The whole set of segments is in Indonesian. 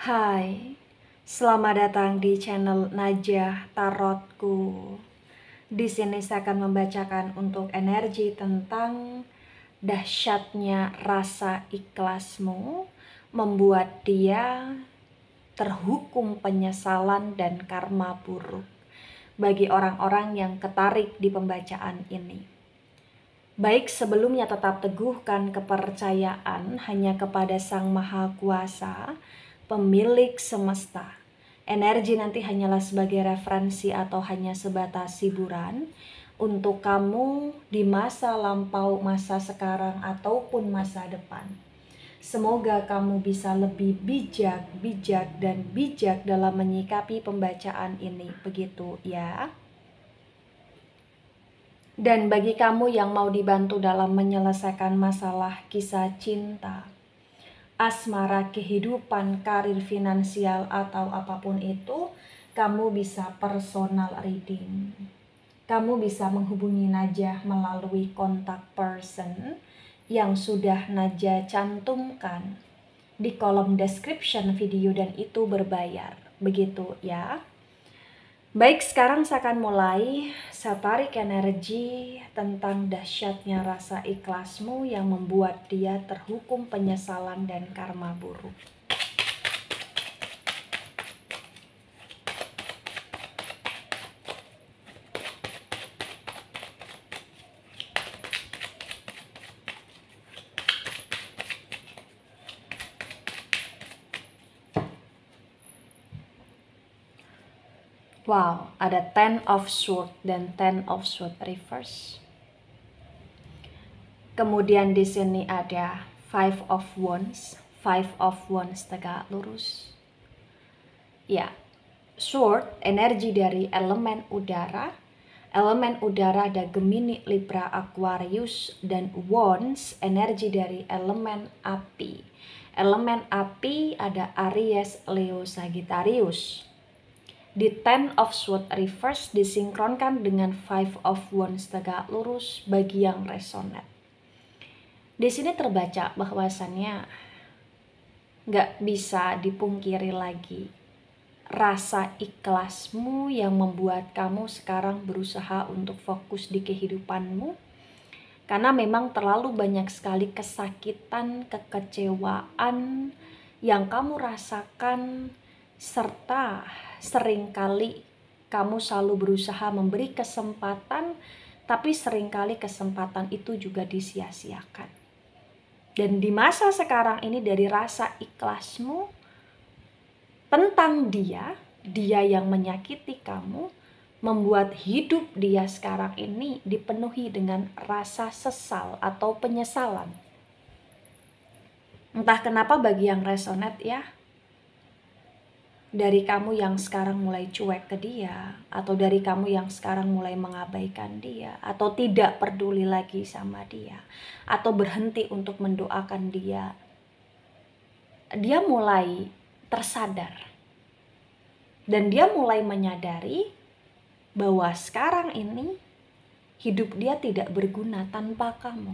Hai, selamat datang di channel Najah Tarotku. Di sini saya akan membacakan untuk energi tentang dahsyatnya rasa ikhlasmu membuat dia terhukum penyesalan dan karma buruk bagi orang-orang yang ketarik di pembacaan ini. Baik sebelumnya tetap teguhkan kepercayaan hanya kepada Sang Maha Kuasa, pemilik semesta. Energi nanti hanyalah sebagai referensi atau hanya sebatas hiburan untuk kamu di masa lampau, masa sekarang, ataupun masa depan. Semoga kamu bisa lebih bijak dalam menyikapi pembacaan ini, begitu ya. Dan bagi kamu yang mau dibantu dalam menyelesaikan masalah kisah cinta, asmara, kehidupan, karir, finansial, atau apapun itu, kamu bisa personal reading. Kamu bisa menghubungi Najah melalui kontak person yang sudah Najah cantumkan di kolom description video dan itu berbayar. Begitu ya. Baik, sekarang saya akan mulai. Saya tarik energi tentang dahsyatnya rasa ikhlasmu yang membuat dia terhukum penyesalan dan karma buruk. Wow, ada Ten of Swords dan Ten of Swords reverse. Kemudian di sini ada Five of Wands tegak lurus. Ya, Sword energi dari elemen udara. Elemen udara ada Gemini, Libra, Aquarius, dan Wands energi dari elemen api. Elemen api ada Aries, Leo, Sagittarius. Di Ten of Swords reverse disinkronkan dengan Five of Wands tegak lurus bagi yang resonate. Di sini terbaca bahwasannya nggak bisa dipungkiri lagi rasa ikhlasmu yang membuat kamu sekarang berusaha untuk fokus di kehidupanmu. Karena memang terlalu banyak sekali kesakitan, kekecewaan yang kamu rasakan, serta seringkali kamu selalu berusaha memberi kesempatan, tapi seringkali kesempatan itu juga disia-siakan. Dan di masa sekarang ini dari rasa ikhlasmu tentang dia yang menyakiti kamu, membuat hidup dia sekarang ini dipenuhi dengan rasa sesal atau penyesalan. Entah kenapa bagi yang resonate ya, dari kamu yang sekarang mulai cuek ke dia, atau dari kamu yang sekarang mulai mengabaikan dia, atau tidak peduli lagi sama dia, atau berhenti untuk mendoakan dia, dia mulai tersadar. Dan dia mulai menyadari bahwa sekarang ini hidup dia tidak berguna tanpa kamu.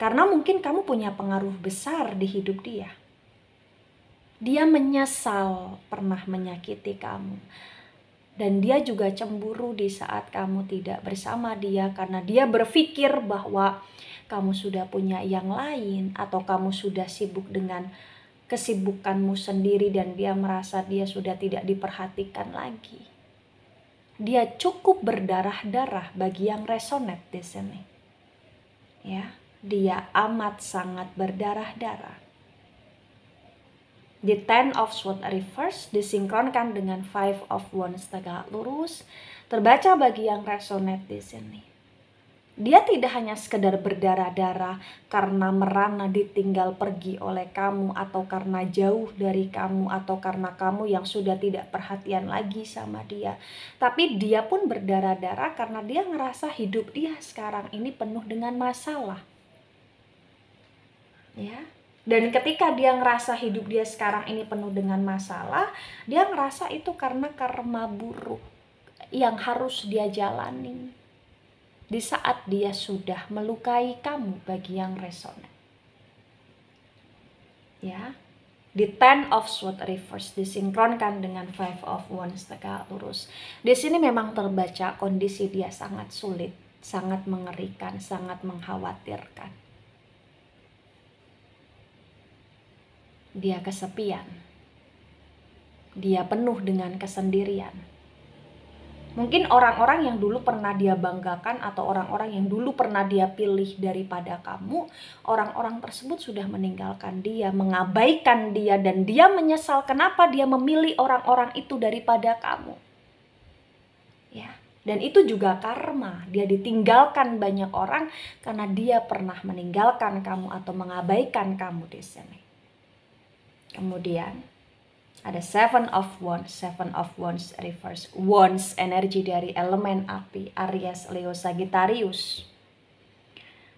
Karena mungkin kamu punya pengaruh besar di hidup dia. Dia menyesal pernah menyakiti kamu. Dan dia juga cemburu di saat kamu tidak bersama dia karena dia berpikir bahwa kamu sudah punya yang lain atau kamu sudah sibuk dengan kesibukanmu sendiri dan dia merasa dia sudah tidak diperhatikan lagi. Dia cukup berdarah-darah bagi yang resonate di sini. Ya, dia amat sangat berdarah-darah. Di Ten of Swords reverse disinkronkan dengan Five of Wands tegak lurus, terbaca bagi yang resonate di sini. Dia tidak hanya sekedar berdarah-darah karena merana ditinggal pergi oleh kamu, atau karena jauh dari kamu, atau karena kamu yang sudah tidak perhatian lagi sama dia. Tapi dia pun berdarah-darah karena dia ngerasa hidup dia sekarang ini penuh dengan masalah. Ya. Dan ketika dia ngerasa hidup dia sekarang ini penuh dengan masalah, dia ngerasa itu karena karma buruk yang harus dia jalani. Di saat dia sudah melukai kamu bagi yang resonate. Ya. Di Ten of Swords reverse disinkronkan dengan Five of Wands tegak lurus. Di sini memang terbaca kondisi dia sangat sulit, sangat mengerikan, sangat mengkhawatirkan. Dia kesepian. Dia penuh dengan kesendirian. Mungkin orang-orang yang dulu pernah dia banggakan atau orang-orang yang dulu pernah dia pilih daripada kamu, orang-orang tersebut sudah meninggalkan dia, mengabaikan dia, dan dia menyesal kenapa dia memilih orang-orang itu daripada kamu. Ya, dan itu juga karma. Dia ditinggalkan banyak orang karena dia pernah meninggalkan kamu atau mengabaikan kamu di sini. Kemudian ada Seven of Wands reverse. Wands energi dari elemen api, Aries, Leo, Sagittarius.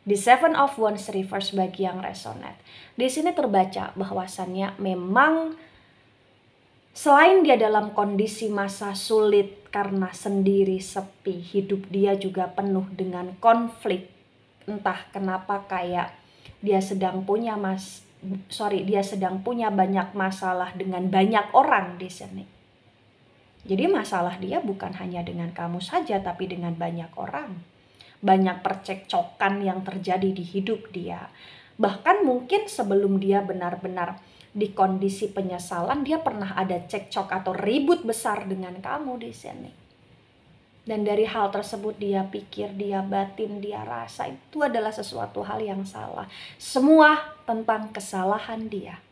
Di Seven of Wands reverse bagi yang resonate. Di sini terbaca bahwasannya memang selain dia dalam kondisi masa sulit karena sendiri, sepi, hidup dia juga penuh dengan konflik. Entah kenapa kayak dia sedang punya dia sedang punya banyak masalah dengan banyak orang di sini. Jadi masalah dia bukan hanya dengan kamu saja, tapi dengan banyak orang. Banyak percekcokan yang terjadi di hidup dia. Bahkan mungkin sebelum dia benar-benar di kondisi penyesalan, dia pernah ada cekcok atau ribut besar dengan kamu di sini. Dan dari hal tersebut dia pikir, dia batin, dia rasa itu adalah sesuatu hal yang salah. Semua tentang kesalahan dia.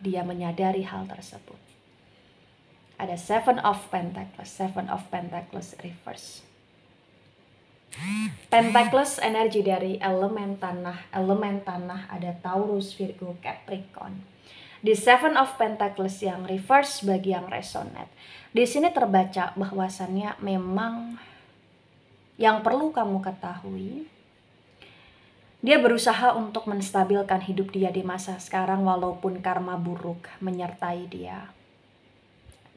Dia menyadari hal tersebut. Ada Seven of Pentacles reverse. Pentacles energi dari elemen tanah ada Taurus, Virgo, Capricorn. Di Seven of Pentacles yang reverse bagi yang resonate. Di sini terbaca bahwasannya memang yang perlu kamu ketahui, dia berusaha untuk menstabilkan hidup dia di masa sekarang walaupun karma buruk menyertai dia.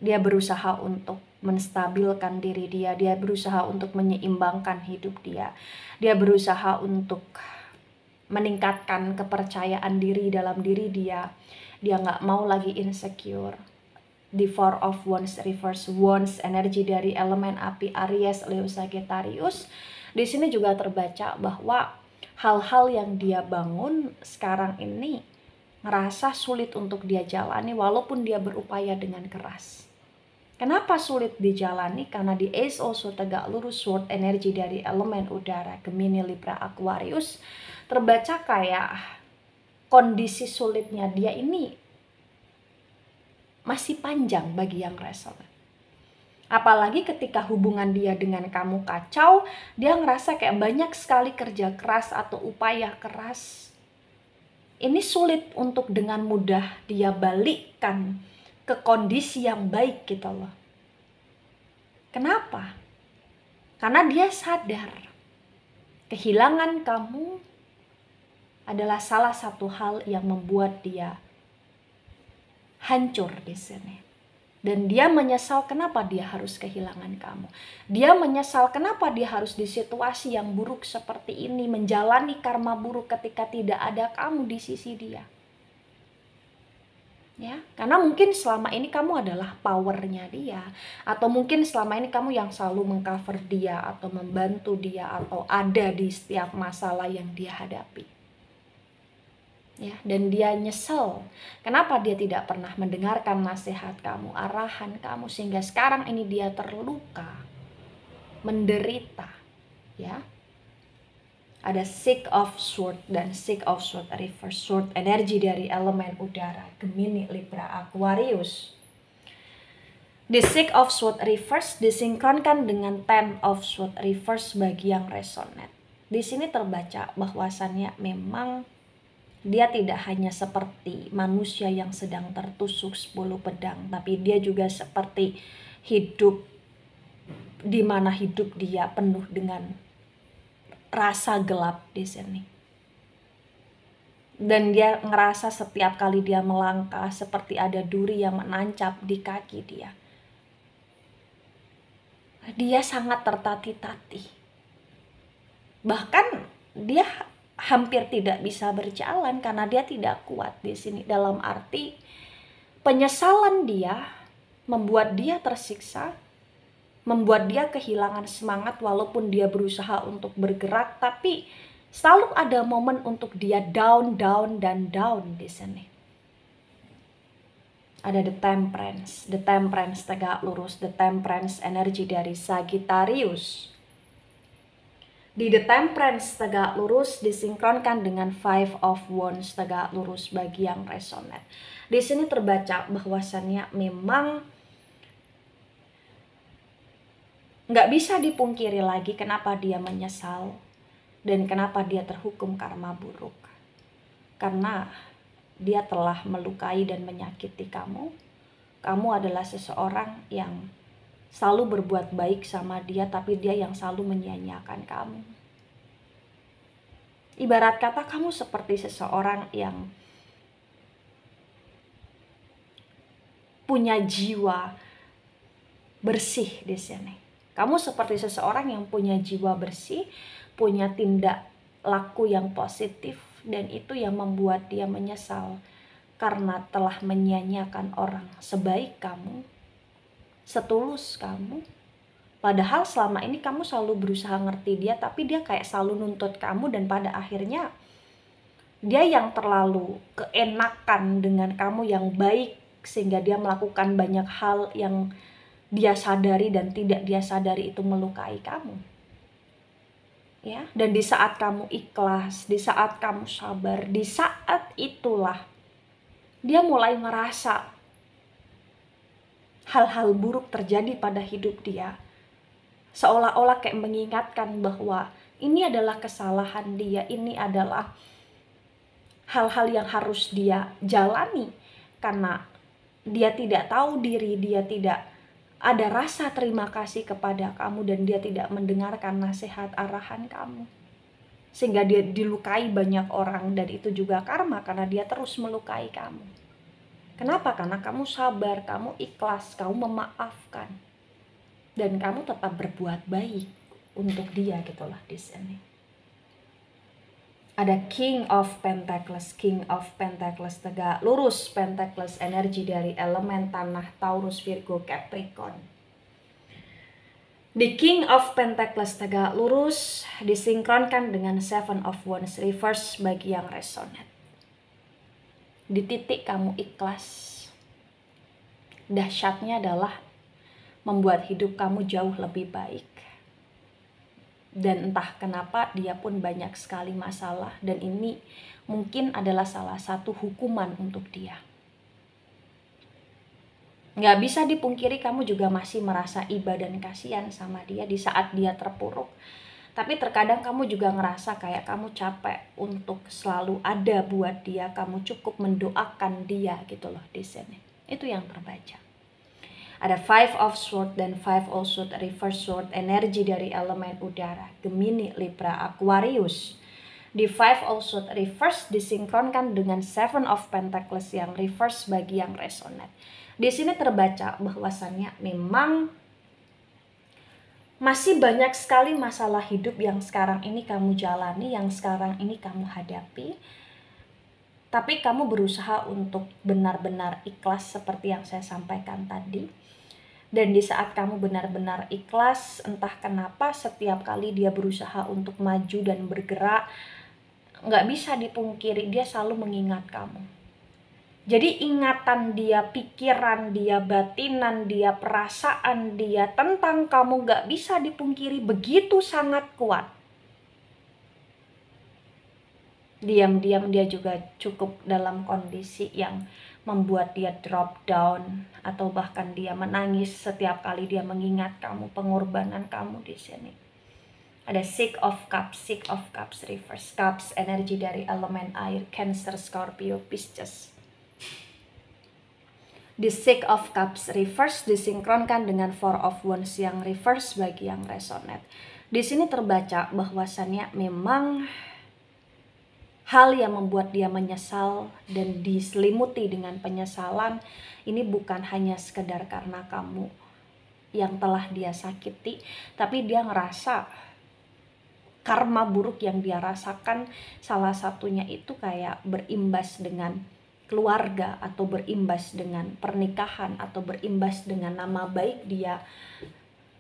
Dia berusaha untuk menstabilkan diri dia, dia berusaha untuk menyeimbangkan hidup dia. Dia berusaha untuk meningkatkan kepercayaan diri dalam diri dia. Dia nggak mau lagi insecure. Di Four of Wands reverse, Wands energi dari elemen api, Aries, Leo, Sagittarius. Di sini juga terbaca bahwa hal-hal yang dia bangun sekarang ini ngerasa sulit untuk dia jalani walaupun dia berupaya dengan keras. Kenapa sulit dijalani? Karena di Ace of Swords tegak lurus, Sword energi dari elemen udara, Gemini, Libra, Aquarius, terbaca kayak kondisi sulitnya dia ini masih panjang bagi yang resonate. Apalagi ketika hubungan dia dengan kamu kacau, dia ngerasa kayak banyak sekali kerja keras atau upaya keras. Ini sulit untuk dengan mudah dia balikkan ke kondisi yang baik gitu loh. Kenapa? Karena dia sadar kehilangan kamu adalah salah satu hal yang membuat dia hancur di sini. Dan dia menyesal kenapa dia harus kehilangan kamu. Dia menyesal kenapa dia harus di situasi yang buruk seperti ini, menjalani karma buruk ketika tidak ada kamu di sisi dia. Ya, karena mungkin selama ini kamu adalah powernya dia, atau mungkin selama ini kamu yang selalu mengcover dia atau membantu dia atau ada di setiap masalah yang dia hadapi. Ya, dan dia nyesel kenapa dia tidak pernah mendengarkan nasihat kamu, arahan kamu, sehingga sekarang ini dia terluka, menderita. Ya, ada Six of Swords dan Six of Swords reverse, Sword energi dari elemen udara, Gemini, Libra, Aquarius. The Six of Swords reverse disinkronkan dengan Ten of Swords reverse bagi yang resonate. Di sini terbaca bahwasannya memang dia tidak hanya seperti manusia yang sedang tertusuk 10 pedang, tapi dia juga seperti hidup di mana hidup dia penuh dengan rasa gelap di sini. Dan dia ngerasa setiap kali dia melangkah seperti ada duri yang menancap di kaki dia. Dia sangat tertatih-tatih. Bahkan dia hampir tidak bisa berjalan karena dia tidak kuat di sini. Dalam arti Penyesalan dia membuat dia tersiksa, membuat dia kehilangan semangat walaupun dia berusaha untuk bergerak, tapi selalu ada momen untuk dia down, down, dan down di sini. Ada the temperance tegak lurus, the temperance energi dari Sagittarius. Di the temperance tegak lurus disinkronkan dengan 5 of wands tegak lurus bagi yang resonate. Di sini terbaca bahwasannya memang nggak bisa dipungkiri lagi kenapa dia menyesal dan kenapa dia terhukum karma buruk. Karena dia telah melukai dan menyakiti kamu. Kamu adalah seseorang yang selalu berbuat baik sama dia, tapi dia yang selalu menyia-nyiakan kamu. Ibarat kata kamu seperti seseorang yang punya jiwa bersih di sini. Kamu seperti seseorang yang punya jiwa bersih, punya tindak laku yang positif, dan itu yang membuat dia menyesal karena telah menyia-nyiakan orang sebaik kamu, setulus kamu. Padahal selama ini kamu selalu berusaha ngerti dia, tapi dia kayak selalu nuntut kamu, dan pada akhirnya dia yang terlalu keenakan dengan kamu yang baik, sehingga dia melakukan banyak hal yang dia sadari dan tidak dia sadari itu melukai kamu. Ya, dan di saat kamu ikhlas, di saat kamu sabar, di saat itulah dia mulai merasa hal-hal buruk terjadi pada hidup dia. Seolah-olah kayak mengingatkan bahwa ini adalah kesalahan dia, ini adalah hal-hal yang harus dia jalani karena dia tidak tahu diri, dia tidak ada rasa terima kasih kepada kamu, dan dia tidak mendengarkan nasihat arahan kamu. Sehingga dia dilukai banyak orang, dan itu juga karma karena dia terus melukai kamu. Kenapa? Karena kamu sabar, kamu ikhlas, kamu memaafkan. Dan kamu tetap berbuat baik untuk dia gitulah di sini. Ada King of Pentacles tegak lurus, Pentacles energi dari elemen tanah Taurus, Virgo, Capricorn. Di King of Pentacles tegak lurus disinkronkan dengan 7 of Wands reverse bagi yang resonate. Di titik kamu ikhlas, dahsyatnya adalah membuat hidup kamu jauh lebih baik. Dan entah kenapa dia pun banyak sekali masalah, dan ini mungkin adalah salah satu hukuman untuk dia. Nggak bisa dipungkiri kamu juga masih merasa iba dan kasihan sama dia di saat dia terpuruk. Tapi terkadang kamu juga ngerasa kayak kamu capek untuk selalu ada buat dia, kamu cukup mendoakan dia gitu loh di sini. Itu yang terbaca. Ada 5 of Swords dan 5 of Swords reverse sword energi dari elemen udara, Gemini, Libra, Aquarius. Di 5 of Swords reverse disinkronkan dengan 7 of Pentacles yang reverse bagi yang resonate. Di sini terbaca bahwasannya memang masih banyak sekali masalah hidup yang sekarang ini kamu jalani, yang sekarang ini kamu hadapi. Tapi kamu berusaha untuk benar-benar ikhlas seperti yang saya sampaikan tadi. Dan di saat kamu benar-benar ikhlas, entah kenapa setiap kali dia berusaha untuk maju dan bergerak, nggak bisa dipungkiri dia selalu mengingat kamu. Jadi ingatan dia, pikiran dia, batinan dia, perasaan dia tentang kamu nggak bisa dipungkiri begitu sangat kuat. Diam-diam dia juga cukup dalam kondisi yang membuat dia drop down, atau bahkan dia menangis setiap kali dia mengingat kamu, pengorbanan kamu di sini. Ada 6 of Cups reverse, Cups energi dari elemen air, Cancer, Scorpio, Pisces. Di 6 of Cups reverse disinkronkan dengan 4 of Wands yang reverse bagi yang resonate. Di sini terbaca bahwasannya memang hal yang membuat dia menyesal dan diselimuti dengan penyesalan ini bukan hanya sekedar karena kamu yang telah dia sakiti, tapi dia ngerasa karma buruk yang dia rasakan salah satunya itu kayak berimbas dengan keluarga atau berimbas dengan pernikahan atau berimbas dengan nama baik dia,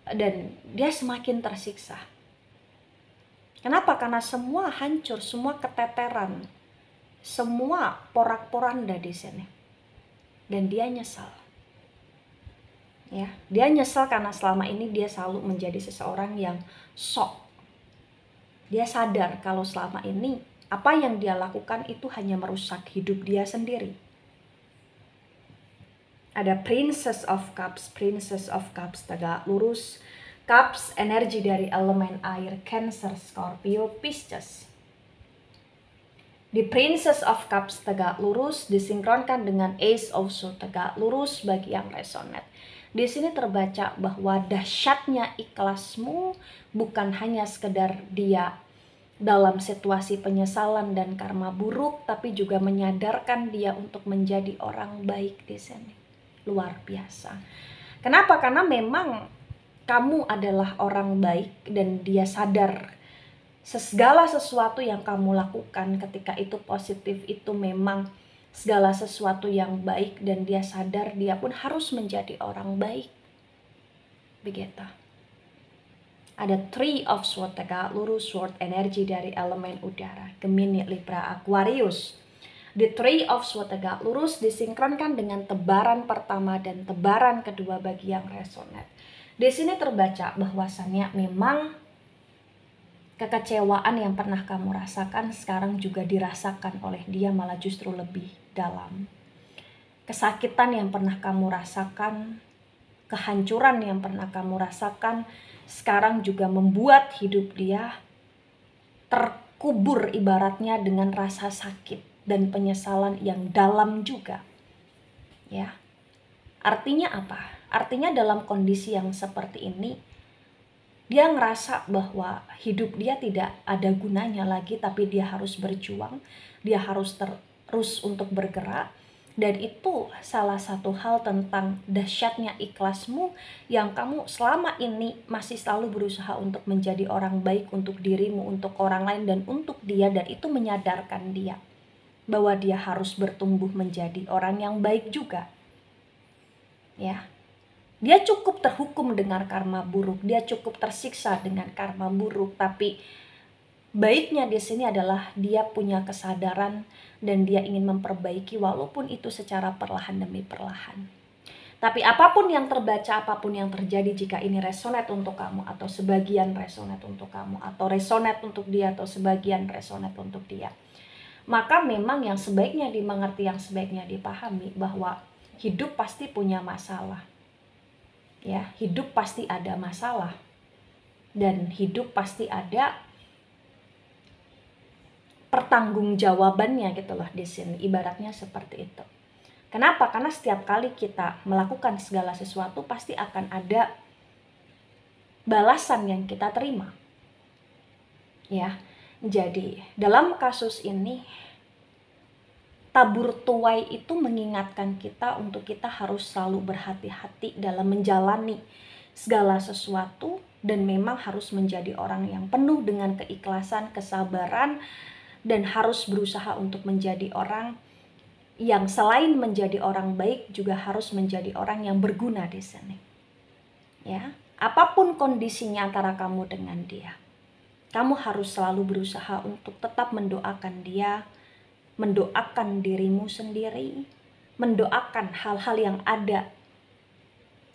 dan dia semakin tersiksa. Kenapa? Karena semua hancur, semua keteteran, semua porak-poranda di sini. Dan dia nyesal. Ya, dia nyesal karena selama ini dia selalu menjadi seseorang yang sok. Dia sadar kalau selama ini apa yang dia lakukan itu hanya merusak hidup dia sendiri. Ada Princess of Cups tegak lurus. Cups energi dari elemen air, Cancer, Scorpio, Pisces. Di Princess of Cups tegak lurus disinkronkan dengan Ace of Swords tegak lurus bagi yang resonate. Di sini terbaca bahwa dahsyatnya ikhlasmu bukan hanya sekedar dia dalam situasi penyesalan dan karma buruk, tapi juga menyadarkan dia untuk menjadi orang baik di sini. Luar biasa. Kenapa? Karena memang kamu adalah orang baik dan dia sadar segala sesuatu yang kamu lakukan ketika itu positif itu memang segala sesuatu yang baik, dan dia sadar dia pun harus menjadi orang baik. Begitu. Ada Three of Swords tegak lurus, sword energi dari elemen udara, Gemini, Libra, Aquarius. The Three of Swords tegak lurus disinkronkan dengan tebaran pertama dan tebaran kedua bagi yang resonate. Di sini terbaca bahwasannya memang kekecewaan yang pernah kamu rasakan sekarang juga dirasakan oleh dia, malah justru lebih dalam. Kesakitan yang pernah kamu rasakan, kehancuran yang pernah kamu rasakan, sekarang juga membuat hidup dia terkubur ibaratnya dengan rasa sakit dan penyesalan yang dalam juga. Ya. Artinya apa? Artinya dalam kondisi yang seperti ini, dia ngerasa bahwa hidup dia tidak ada gunanya lagi, tapi dia harus berjuang, dia harus terus untuk bergerak. Dan itu salah satu hal tentang dahsyatnya ikhlasmu yang kamu selama ini masih selalu berusaha untuk menjadi orang baik untuk dirimu, untuk orang lain, dan untuk dia. Dan itu menyadarkan dia bahwa dia harus bertumbuh menjadi orang yang baik juga. Ya, dia cukup terhukum dengan karma buruk, dia cukup tersiksa dengan karma buruk, tapi baiknya di sini adalah dia punya kesadaran dan dia ingin memperbaiki walaupun itu secara perlahan demi perlahan. Tapi apapun yang terbaca, apapun yang terjadi, jika ini resonate untuk kamu atau sebagian resonate untuk kamu atau resonate untuk dia atau sebagian resonate untuk dia, maka memang yang sebaiknya dimengerti, yang sebaiknya dipahami bahwa hidup pasti punya masalah. Ya, hidup pasti ada masalah. Dan hidup pasti ada pertanggungjawabannya gitu loh di sini, ibaratnya seperti itu. Kenapa? Karena setiap kali kita melakukan segala sesuatu pasti akan ada balasan yang kita terima. Ya. Jadi, dalam kasus ini tabur tuai itu mengingatkan kita untuk kita harus selalu berhati-hati dalam menjalani segala sesuatu, dan memang harus menjadi orang yang penuh dengan keikhlasan, kesabaran, dan harus berusaha untuk menjadi orang yang selain menjadi orang baik juga harus menjadi orang yang berguna di sini. Ya, apapun kondisinya antara kamu dengan dia, kamu harus selalu berusaha untuk tetap mendoakan dia, mendoakan dirimu sendiri, mendoakan hal-hal yang ada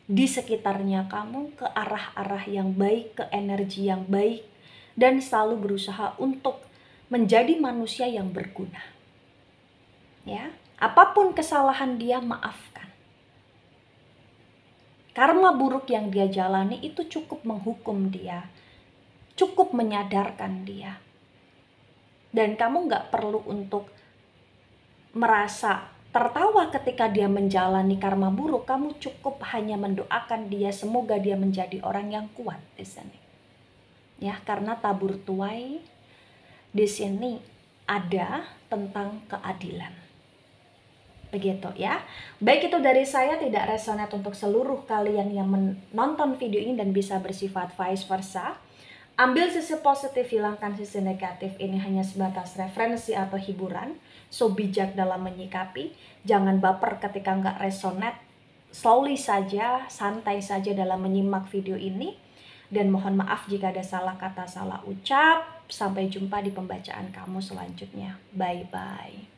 di sekitarnya kamu ke arah-arah yang baik, ke energi yang baik, dan selalu berusaha untuk menjadi manusia yang berguna. Ya, apapun kesalahan dia, maafkan. Karma buruk yang dia jalani itu cukup menghukum dia, cukup menyadarkan dia. Dan kamu gak perlu untuk merasa tertawa ketika dia menjalani karma buruk. Kamu cukup hanya mendoakan dia, semoga dia menjadi orang yang kuat di sini. Ya, karena tabur tuai di sini ada tentang keadilan. Begitu ya. Baik, itu dari saya, tidak resonate untuk seluruh kalian yang menonton video ini dan bisa bersifat vice versa. Ambil sisi positif, hilangkan sisi negatif. Ini hanya sebatas referensi atau hiburan. So bijak dalam menyikapi. Jangan baper ketika nggak resonate. Slowly saja, santai saja dalam menyimak video ini. Dan mohon maaf jika ada salah kata, salah ucap. Sampai jumpa di pembacaan kamu selanjutnya. Bye-bye.